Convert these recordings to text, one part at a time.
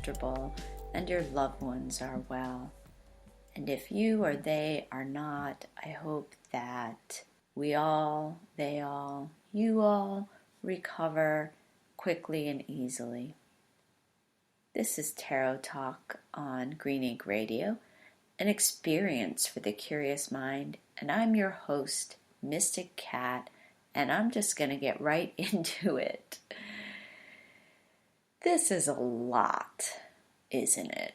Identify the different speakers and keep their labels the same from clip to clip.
Speaker 1: comfortable and your loved ones are well. And if you or they are not, I hope that we all, they all, you all recover quickly and easily. This is Tarot Talk on Green Ink Radio, an experience for the curious mind, and I'm your host, Mystic Cat, and I'm just going to get right into it. This is a lot, isn't it?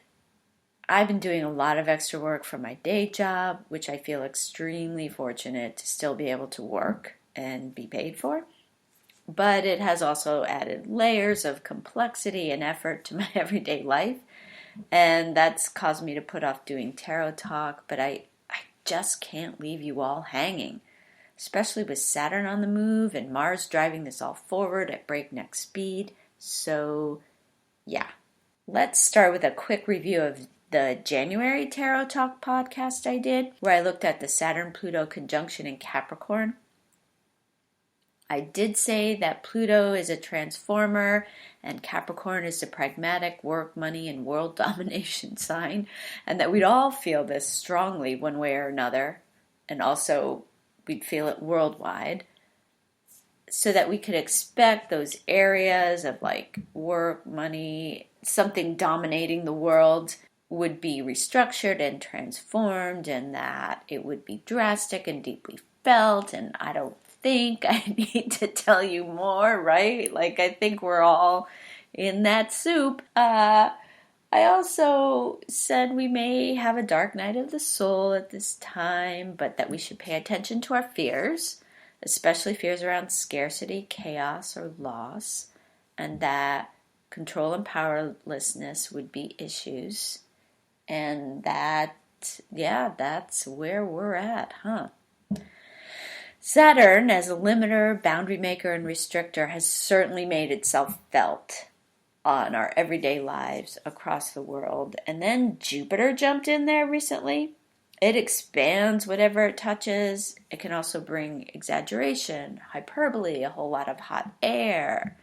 Speaker 1: I've been doing a lot of extra work for my day job, which I feel extremely fortunate to still be able to work and be paid for. But it has also added layers of complexity and effort to my everyday life. And that's caused me to put off doing tarot talk, but I just can't leave you all hanging, especially with Saturn on the move and Mars driving this all forward at breakneck speed. So, yeah. Let's start with a quick review of the January Tarot Talk podcast I did, where I looked at the Saturn-Pluto conjunction in Capricorn. I did say that Pluto is a transformer and Capricorn is the pragmatic work, money, and world domination sign, and that we'd all feel this strongly one way or another, and also we'd feel it worldwide, so that we could expect those areas of like work, money, something dominating the world would be restructured and transformed, and that it would be drastic and deeply felt. And I don't think I need to tell you more, right? Like, I think we're all in that soup. I also said we may have a dark night of the soul at this time, but that we should pay attention to our fears, especially fears around scarcity, chaos, or loss, and that control and powerlessness would be issues. And that, yeah, that's where we're at, huh? Saturn, as a limiter, boundary maker, and restrictor, has certainly made itself felt on our everyday lives across the world. And then Jupiter jumped in there recently. It expands whatever it touches. It can also bring exaggeration, hyperbole, a whole lot of hot air.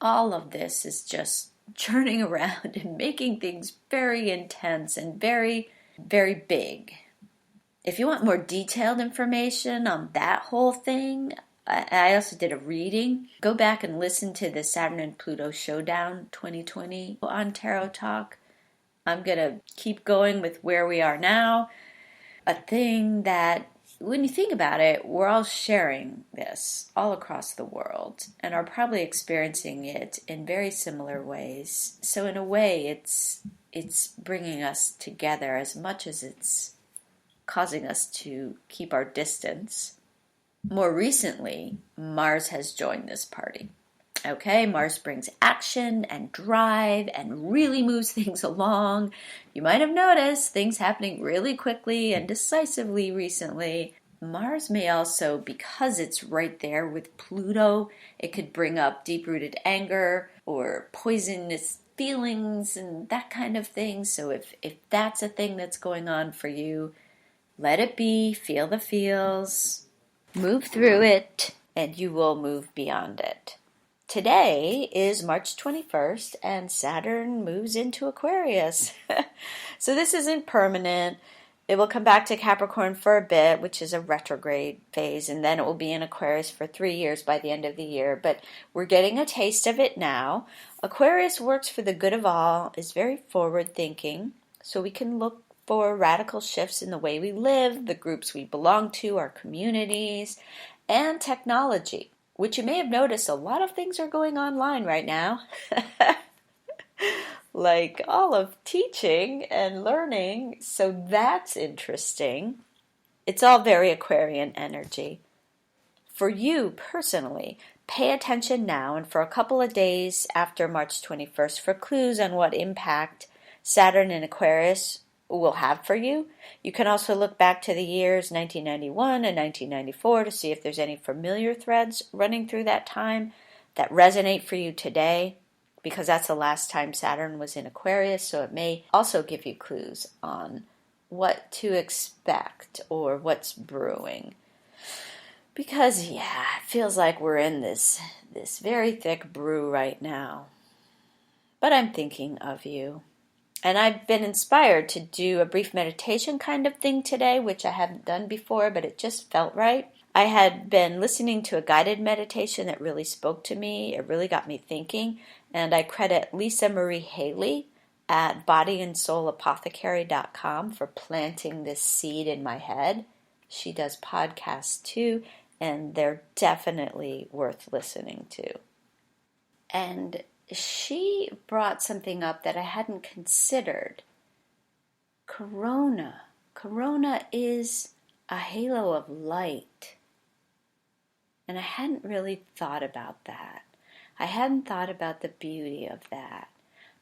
Speaker 1: All of this is just churning around and making things very intense and very, very big. If you want more detailed information on that whole thing, I also did a reading. Go back and listen to the Saturn and Pluto Showdown 2020 on Tarot Talk. I'm going to keep going with where we are now. A thing that, when you think about it, we're all sharing this all across the world and are probably experiencing it in very similar ways. So in a way, it's bringing us together as much as it's causing us to keep our distance. More recently, Mars has joined this party. Okay, Mars brings action and drive and really moves things along. You might have noticed things happening really quickly and decisively recently. Mars may also, because it's right there with Pluto, it could bring up deep-rooted anger or poisonous feelings and that kind of thing. So if that's a thing that's going on for you, let it be, feel the feels, move through it, and you will move beyond it. Today is March 21st, and Saturn moves into Aquarius. So this isn't permanent. It will come back to Capricorn for a bit, which is a retrograde phase, and then it will be in Aquarius for 3 years by the end of the year. But we're getting a taste of it now. Aquarius works for the good of all, is very forward-thinking, so we can look for radical shifts in the way we live, the groups we belong to, our communities, and technology, which you may have noticed a lot of things are going online right now. Like all of teaching and learning, so that's interesting. It's all very Aquarian energy. For you personally, pay attention now and for a couple of days after March 21st for clues on what impact Saturn in Aquarius will have for you. You can also look back to the years 1991 and 1994 to see if there's any familiar threads running through that time that resonate for you today, because that's the last time Saturn was in Aquarius, so it may also give you clues on what to expect or what's brewing. Because, yeah, it feels like we're in this very thick brew right now. but I'm thinking of you. And I've been inspired to do a brief meditation kind of thing today, which I hadn't done before, but it just felt right. I had been listening to a guided meditation that really spoke to me. It really got me thinking. And I credit Lisa Marie Haley at bodyandsoulapothecary.com for planting this seed in my head. She does podcasts too, and they're definitely worth listening to. And she brought something up that I hadn't considered. Corona. Corona is a halo of light. And I hadn't really thought about that. I hadn't thought about the beauty of that.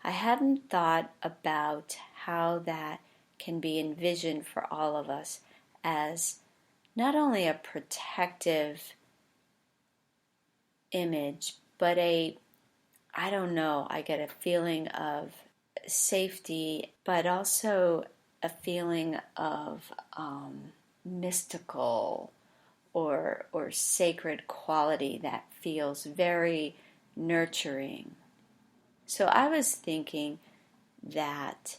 Speaker 1: I hadn't thought about how that can be envisioned for all of us as not only a protective image, but I don't know, I get a feeling of safety, but also a feeling of mystical or sacred quality that feels very nurturing. So I was thinking that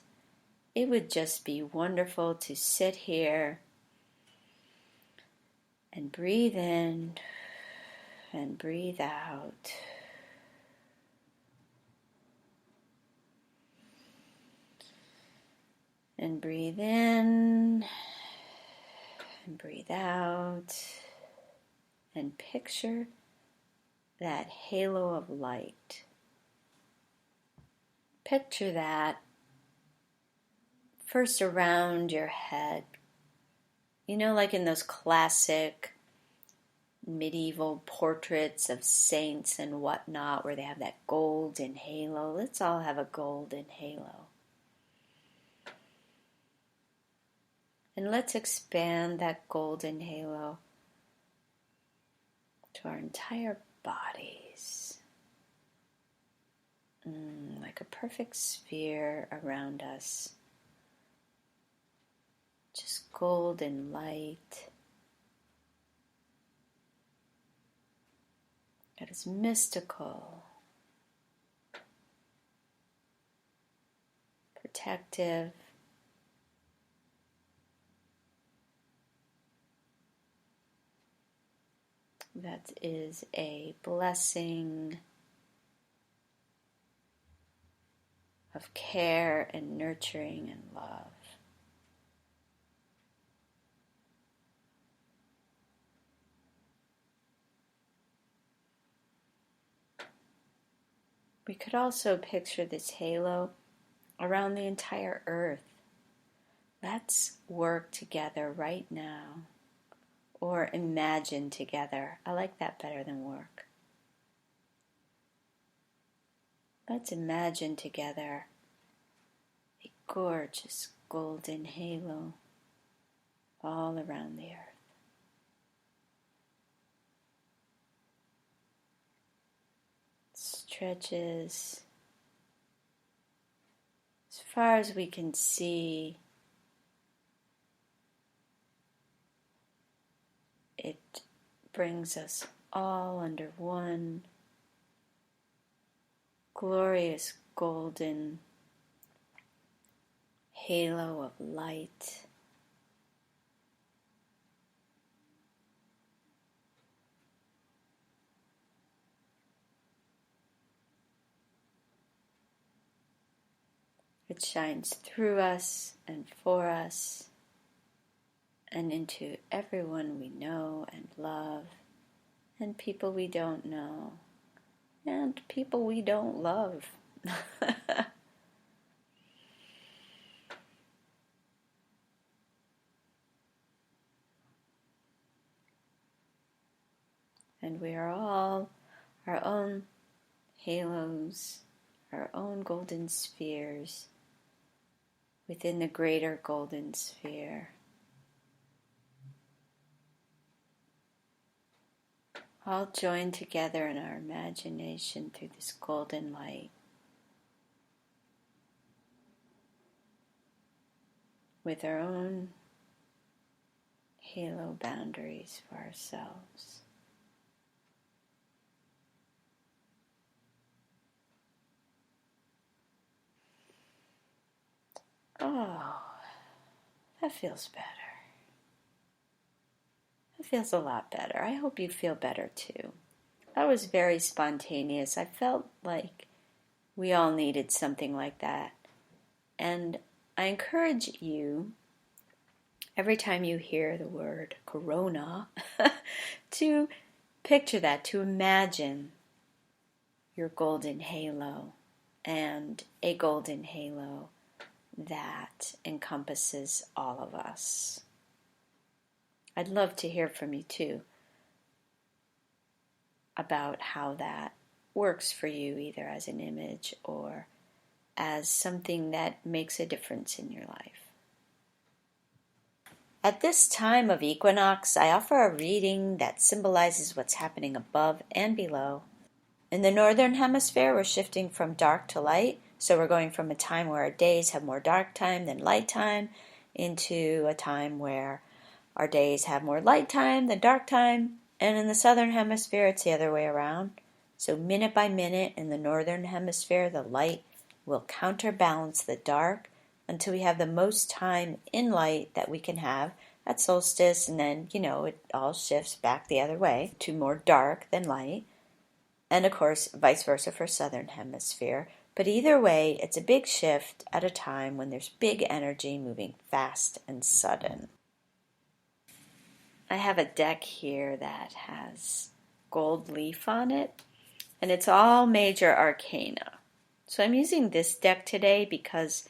Speaker 1: it would just be wonderful to sit here and breathe in and breathe out. And breathe in and breathe out. And picture that halo of light. Picture that first around your head. You know, like in those classic medieval portraits of saints and whatnot, where they have that golden halo. Let's all have a golden halo. And let's expand that golden halo to our entire bodies. Like a perfect sphere around us. Just golden light. That is mystical, protective, that is a blessing of care and nurturing and love. We could also picture this halo around the entire earth. Let's work together right now, or imagine together. I like that better than work. Let's imagine together a gorgeous golden halo all around the earth. Stretches as far as we can see. It brings us all under one glorious golden halo of light. It shines through us and for us and into everyone we know and love, and people we don't know, and people we don't love. And we are all our own halos, our own golden spheres within the greater golden sphere. All joined together in our imagination through this golden light, with our own halo boundaries for ourselves. Oh, that feels better. It feels a lot better. I hope you feel better too. That was very spontaneous. I felt like we all needed something like that. And I encourage you, every time you hear the word corona, to picture that, to imagine your golden halo and a golden halo that encompasses all of us. I'd love to hear from you too about how that works for you, either as an image or as something that makes a difference in your life. At this time of equinox, I offer a reading that symbolizes what's happening above and below. In the northern hemisphere, we're shifting from dark to light, so we're going from a time where our days have more dark time than light time into a time where our days have more light time than dark time, and in the southern hemisphere, it's the other way around. So minute by minute in the northern hemisphere, the light will counterbalance the dark until we have the most time in light that we can have at solstice, and then, it all shifts back the other way to more dark than light. And of course, vice versa for southern hemisphere. But either way, it's a big shift at a time when there's big energy moving fast and sudden. I have a deck here that has gold leaf on it, and it's all major arcana. So I'm using this deck today because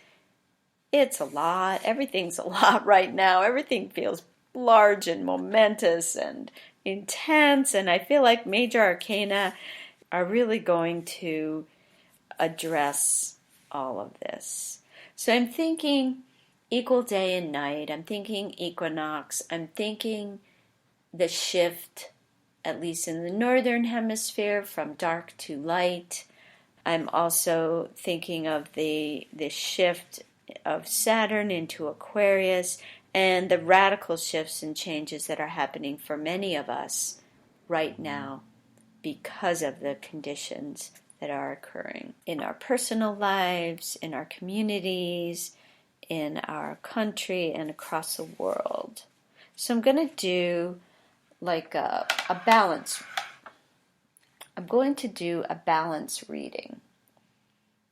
Speaker 1: it's a lot. Everything's a lot right now. Everything feels large and momentous and intense, and I feel like major arcana are really going to address all of this. So I'm thinking equal day and night. I'm thinking equinox. I'm thinking the shift, at least in the northern hemisphere, from dark to light. I'm also thinking of the shift of Saturn into Aquarius and the radical shifts and changes that are happening for many of us right now because of the conditions that are occurring in our personal lives, in our communities, in our country, and across the world. So I'm going to do like a balance. I'm going to do a balance reading.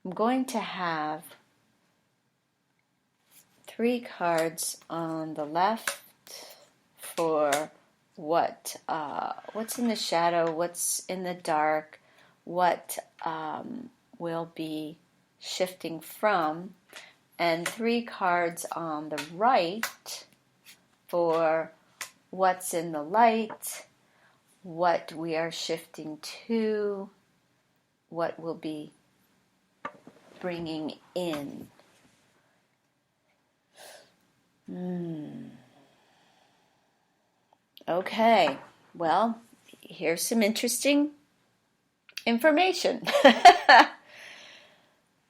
Speaker 1: I'm going to have 3 cards on the left for what's in the shadow, what's in the dark, what will be shifting from, and 3 cards on the right for what's in the light, what we are shifting to, what will be bringing in. Okay, well, here's some interesting information.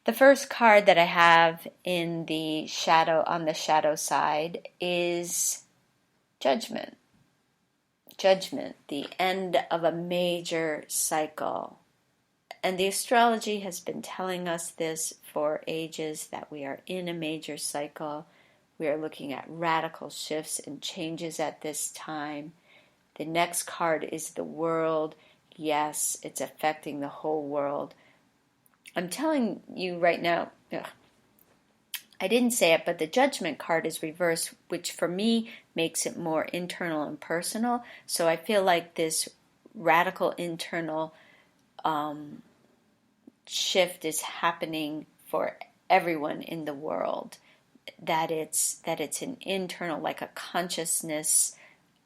Speaker 1: The first card that I have in the shadow, on the shadow side, is Judgment. Judgment, the end of a major cycle. And the astrology has been telling us this for ages, that we are in a major cycle. We are looking at radical shifts and changes at this time. The next card is the World. Yes, it's affecting the whole world. I'm telling you right now, I didn't say it, but the Judgment card is reversed, which for me makes it more internal and personal. So I feel like this radical internal shift is happening for everyone in the world. That it's an internal, like a consciousness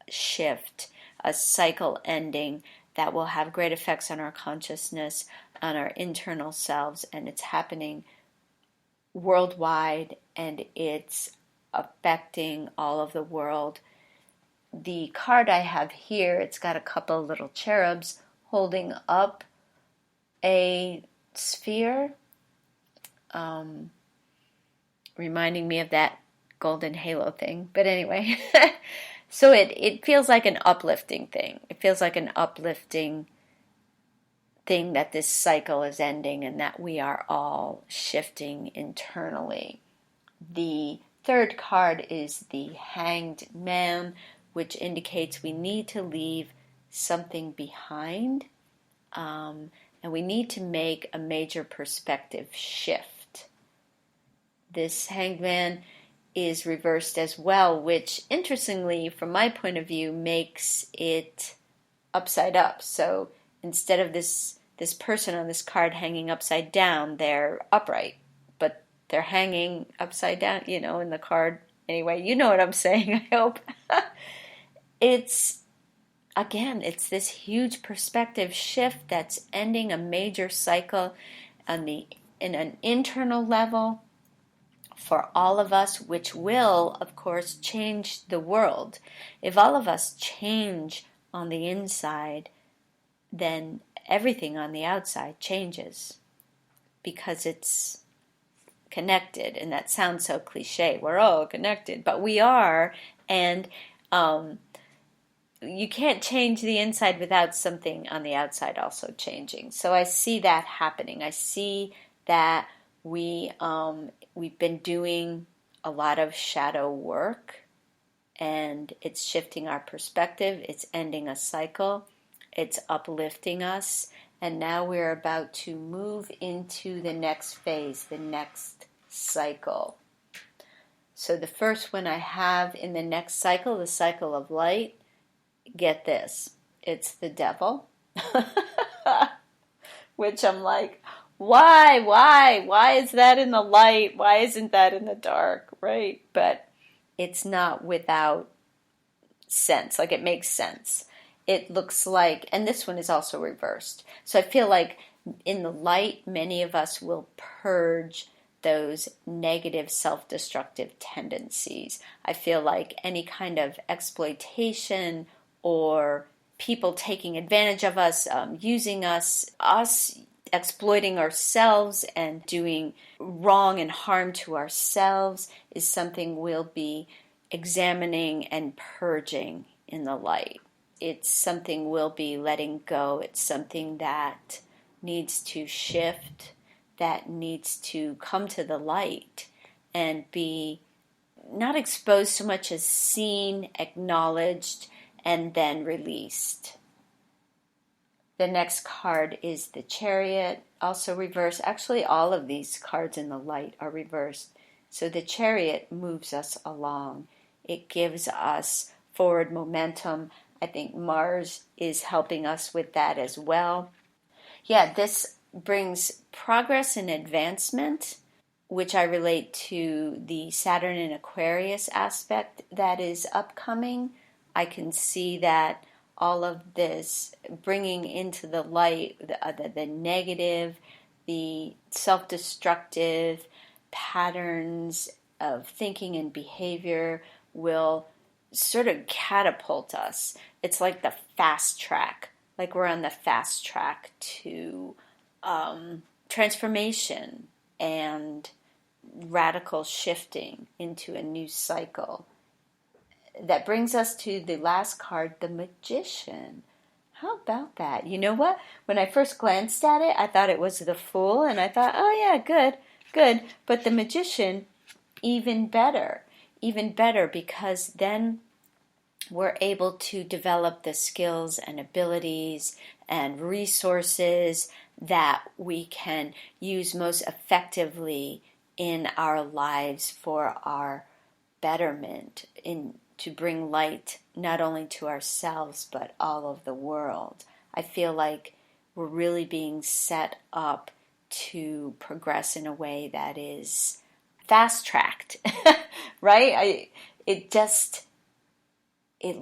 Speaker 1: shift, a cycle ending that will have great effects on our consciousness, on our internal selves, and it's happening worldwide, and it's affecting all of the world. The card I have here, it's got a couple little cherubs holding up a sphere, reminding me of that golden halo thing. But anyway, so it feels like an uplifting thing. It feels like an uplifting thing that this cycle is ending and that we are all shifting internally. The third card is the Hanged Man, which indicates we need to leave something behind, and we need to make a major perspective shift. This Hanged Man is reversed as well, which interestingly, from my point of view, makes it upside up. So instead of this person on this card hanging upside down, they're upright, but they're hanging upside down, in the card. Anyway, you know what I'm saying, I hope. It's this huge perspective shift that's ending a major cycle in an internal level for all of us, which will, of course, change the world. If all of us change on the inside, then everything on the outside changes because it's connected. And that sounds so cliche. We're all connected, but we are. And you can't change the inside without something on the outside also changing. So I see that happening. I see that we've been doing a lot of shadow work, and it's shifting our perspective. It's ending a cycle. It's uplifting us. And now we're about to move into the next phase, the next cycle. So the first one I have in the next cycle, the cycle of light, get this, it's the devil. Which I'm like, why is that in the light? Why isn't that in the dark, right? But it's not without sense. Like, it makes sense. It looks like, and this one is also reversed. So I feel like in the light, many of us will purge those negative self-destructive tendencies. I feel like any kind of exploitation or people taking advantage of us, using us exploiting ourselves and doing wrong and harm to ourselves is something we'll be examining and purging in the light. It's something we'll be letting go. It's something that needs to shift, that needs to come to the light and be not exposed so much as seen, acknowledged, and then released. The next card is the Chariot, also reversed. Actually, all of these cards in the light are reversed. So the Chariot moves us along. It gives us forward momentum. I think Mars is helping us with that as well. Yeah, this brings progress and advancement, which I relate to the Saturn and Aquarius aspect that is upcoming. I can see that all of this bringing into the light the negative, the self-destructive patterns of thinking and behavior will sort of catapult us. It's like the fast track, like we're on the fast track to transformation and radical shifting into a new cycle. That brings us to the last card, the Magician. How about that? You know what? When I first glanced at it, I thought it was the Fool, and I thought, oh yeah, good. But the Magician, even better, because then we're able to develop the skills and abilities and resources that we can use most effectively in our lives for our betterment, to bring light not only to ourselves but all of the world. I feel like we're really being set up to progress in a way that is fast-tracked, right? It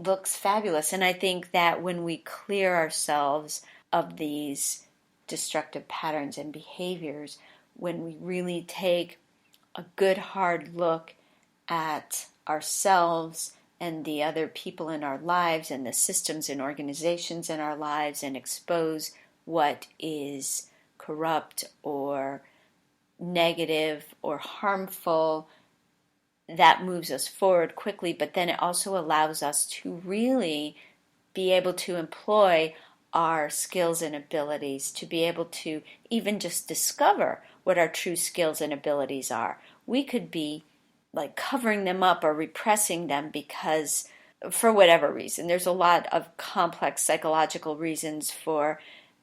Speaker 1: looks fabulous. And I think that when we clear ourselves of these destructive patterns and behaviors, when we really take a good hard look at ourselves and the other people in our lives and the systems and organizations in our lives and expose what is corrupt or negative or harmful, that moves us forward quickly. But then it also allows us to really be able to employ our skills and abilities, to be able to even just discover what our true skills and abilities are. We could be like covering them up or repressing them because for whatever reason. There's a lot of complex psychological reasons for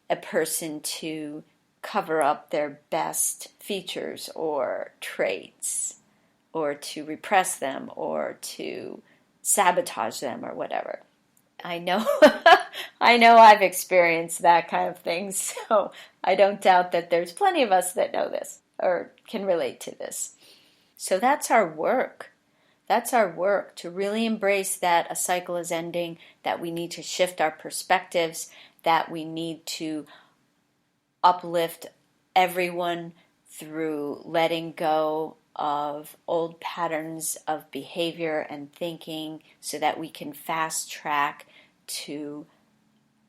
Speaker 1: a person to cover up their best features or traits, or to repress them, or to sabotage them, or whatever. I know, I know I've experienced that kind of thing, so I don't doubt that there's plenty of us that know this or can relate to this. So that's our work. That's our work, to really embrace that a cycle is ending, that we need to shift our perspectives, that we need to uplift everyone through letting go of old patterns of behavior and thinking so that we can fast track to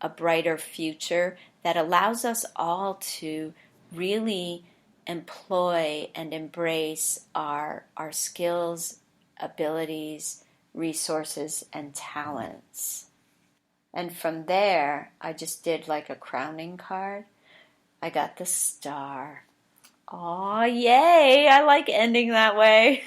Speaker 1: a brighter future that allows us all to really employ and embrace our skills, abilities, resources, and talents. And from there, I just did like a crowning card. I got the star. Aw, yay! I like ending that way.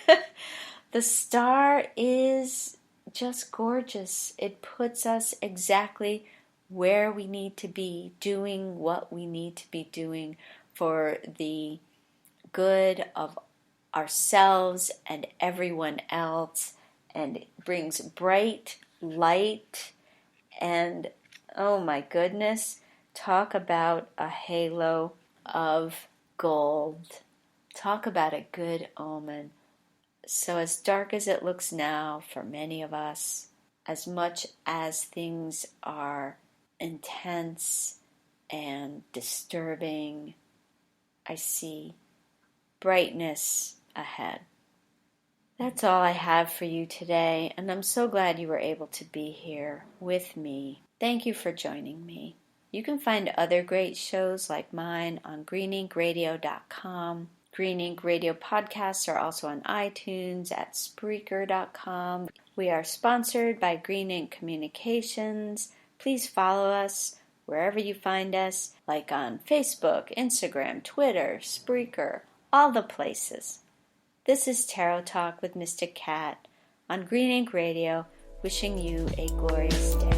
Speaker 1: The star is just gorgeous. It puts us exactly where we need to be, doing what we need to be doing for the good of ourselves and everyone else, and it brings bright light and, oh my goodness, talk about a halo of gold. Talk about a good omen. So as dark as it looks now for many of us, as much as things are intense and disturbing, I see brightness ahead. That's all I have for you today, and I'm so glad you were able to be here with me. Thank you for joining me. You can find other great shows like mine on greeninkradio.com. Green Ink Radio podcasts are also on iTunes, at Spreaker.com. We are sponsored by Green Ink Communications. Please follow us wherever you find us, like on Facebook, Instagram, Twitter, Spreaker, all the places. This is Tarot Talk with Mystic Cat on Green Ink Radio, wishing you a glorious day.